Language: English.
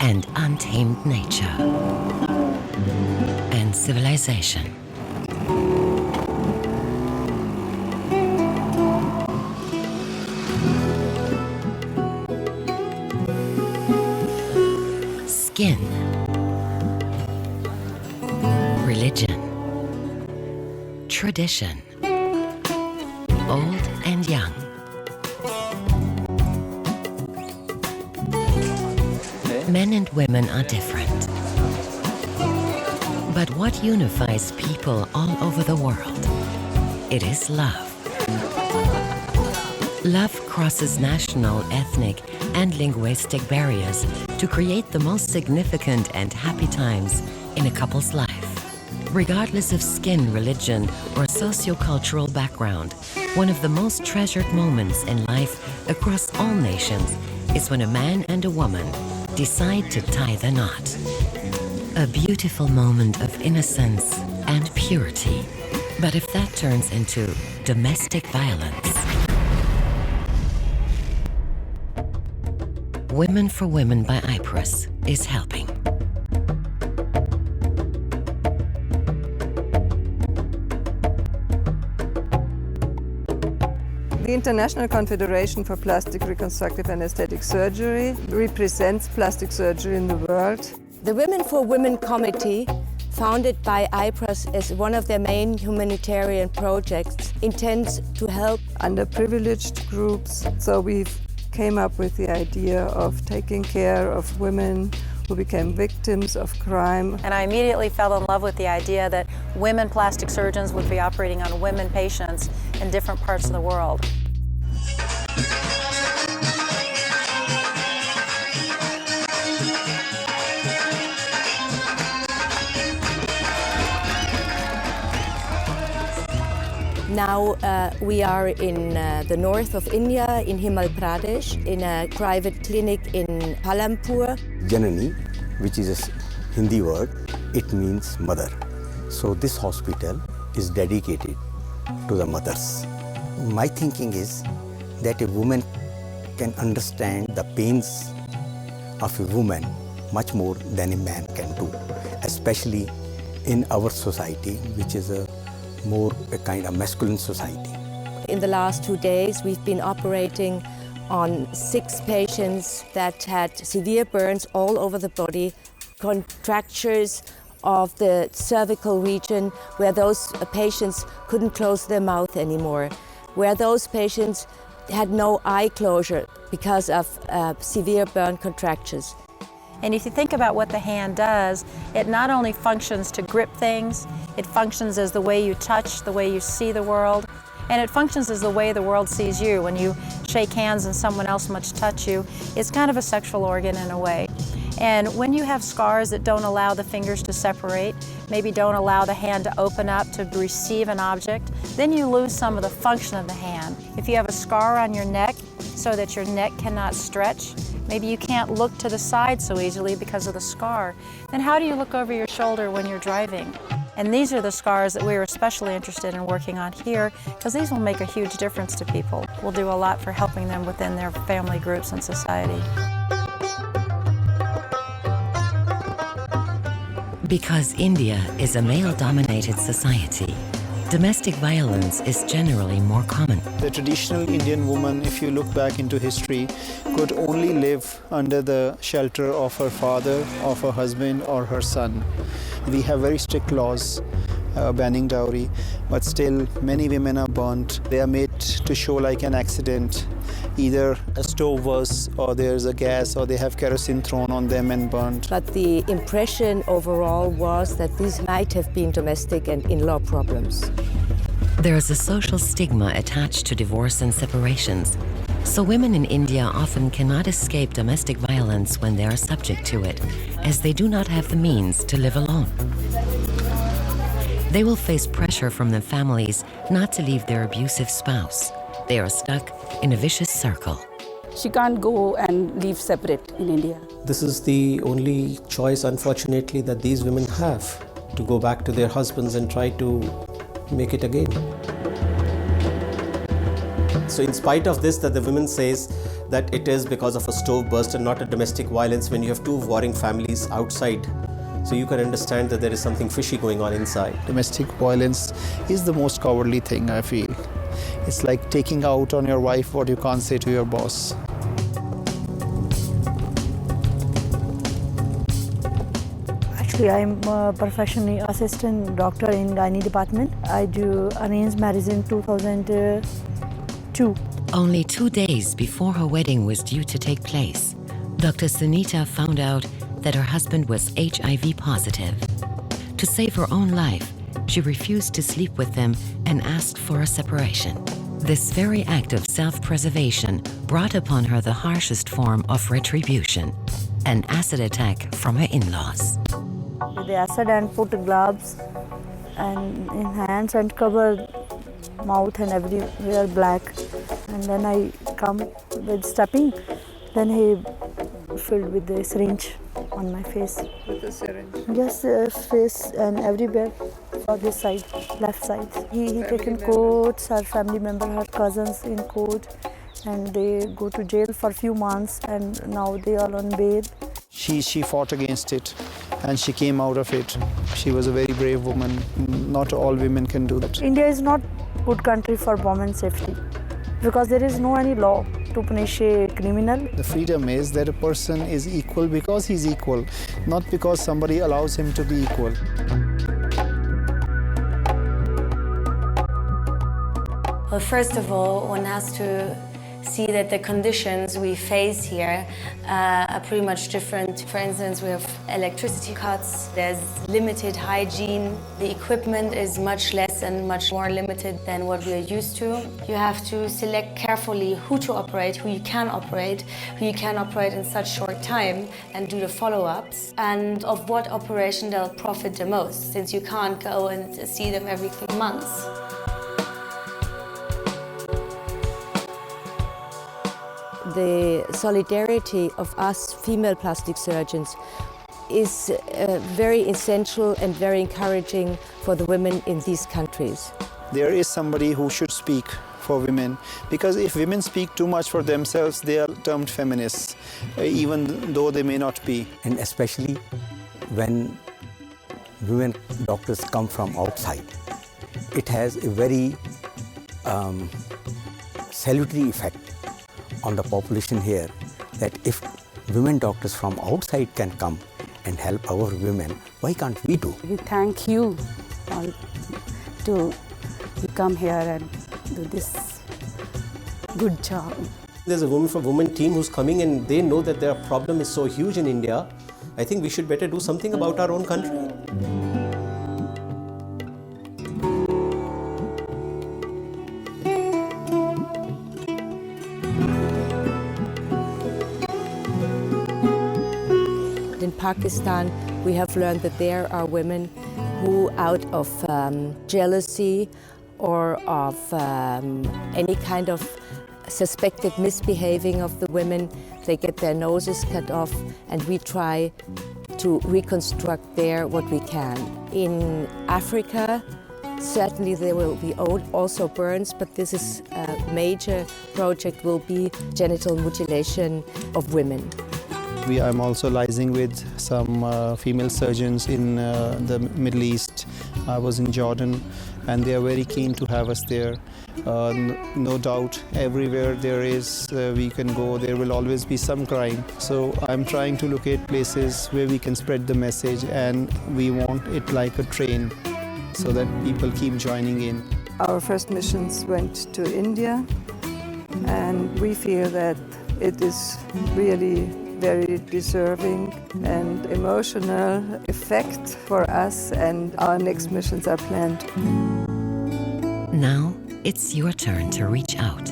and untamed nature and civilization. Skin, religion, tradition, old and young. Men and women are different. But what unifies people all over the world? It is love. Love crosses national, ethnic, and linguistic barriers to create the most significant and happy times in a couple's life. Regardless of skin, religion, or sociocultural background, one of the most treasured moments in life across all nations is when a man and a woman decide to tie the knot. A beautiful moment of innocence and purity. But if that turns into domestic violence, Women for Women by IPRAS is helping. The International Confederation for Plastic Reconstructive and Aesthetic Surgery represents plastic surgery in the world. The Women for Women Committee, founded by IPRAS as one of their main humanitarian projects, intends to help underprivileged groups. So we came up with the idea of taking care of women who became victims of crime. And I immediately fell in love with the idea that women plastic surgeons would be operating on women patients in different parts of the world. Now we are in the north of India, in Himachal Pradesh, in a private clinic in Palampur. Janani, which is a Hindi word, it means mother. So this hospital is dedicated to the mothers. My thinking is that a woman can understand the pains of a woman much more than a man can do, especially in our society, which is a kind of masculine society. In the last 2 days, we've been operating on 6 patients that had severe burns all over the body, contractures of the cervical region where those patients couldn't close their mouth anymore, where those patients had no eye closure because of severe burn contractures. And if you think about what the hand does, it not only functions to grip things, it functions as the way you touch, the way you see the world, and it functions as the way the world sees you. When you shake hands and someone else must touch you, it's kind of a sexual organ in a way. And when you have scars that don't allow the fingers to separate, maybe don't allow the hand to open up to receive an object, then you lose some of the function of the hand. If you have a scar on your neck so that your neck cannot stretch, maybe you can't look to the side so easily because of the scar, then how do you look over your shoulder when you're driving? And these are the scars that we are especially interested in working on here, because these will make a huge difference to people. We'll do a lot for helping them within their family groups and society. Because India is a male-dominated society, domestic violence is generally more common. The traditional Indian woman, if you look back into history, could only live under the shelter of her father, of her husband, or her son. We have very strict laws banning dowry, but still many women are burnt. They are made to show like an accident. Either a stove was, or there's a gas, or they have kerosene thrown on them and burnt. But the impression overall was that these might have been domestic and in-law problems. There is a social stigma attached to divorce and separations, so women in India often cannot escape domestic violence when they are subject to it, as they do not have the means to live alone. They will face pressure from their families not to leave their abusive spouse. They are stuck in a vicious circle. She can't go and live separate in India. This is the only choice, unfortunately, that these women have, to go back to their husbands and try to make it again. So in spite of this, that the woman says that it is because of a stove burst and not a domestic violence, when you have two warring families outside, so you can understand that there is something fishy going on inside. Domestic violence is the most cowardly thing, I feel. It's like taking out on your wife what you can't say to your boss. Actually, I'm a professional assistant doctor in gynae department. I do arranged marriage in 2002. Only 2 days before her wedding was due to take place, Dr. Sunita found out that her husband was HIV positive. To save her own life, she refused to sleep with them and asked for a separation. This very act of self-preservation brought upon her the harshest form of retribution, an acid attack from her in-laws. With the acid and put gloves and in hands and cover mouth and everywhere black. And then I come with stepping. Then he filled with the syringe on my face. With the syringe? Yes, face and everywhere for this side, left side. He taken courts, her family member, her cousins in court, and they go to jail for a few months, and now they are on bail. She fought against it and she came out of it. She was a very brave woman. Not all women can do that. India is not a good country for women's safety because there is no any law to punish a criminal. The freedom is that a person is equal because he's equal, not because somebody allows him to be equal. Well, first of all, one has to see that the conditions we face here are pretty much different. For instance, we have electricity cuts, there's limited hygiene, the equipment is much less and much more limited than what we are used to. You have to select carefully who to operate, who you can operate in such short time and do the follow-ups, and of what operation they'll profit the most, since you can't go and see them every 3 months. The solidarity of us female plastic surgeons is very essential and very encouraging for the women in these countries. There is somebody who should speak for women, because if women speak too much for themselves, they are termed feminists, even though they may not be. And especially when women doctors come from outside, it has a very salutary effect on the population here, that if women doctors from outside can come and help our women, why can't we do? We thank you all to come here and do this good job. There's a woman for women team who's coming and they know that their problem is so huge in India. I think we should better do something about our own country. In Pakistan, we have learned that there are women who, out of jealousy or of any kind of suspected misbehaving of the women, they get their noses cut off, and we try to reconstruct there what we can. In Africa, certainly there will be also burns, but this is a major project will be genital mutilation of women. I'm also liaising with some female surgeons in the Middle East. I was in Jordan and they are very keen to have us there. No doubt, everywhere we can go, there will always be some crime. So I'm trying to locate places where we can spread the message, and we want it like a train so that people keep joining in. Our first missions went to India, and we feel that it is really very deserving and emotional effect for us, and our next missions are planned. Now it's your turn to reach out.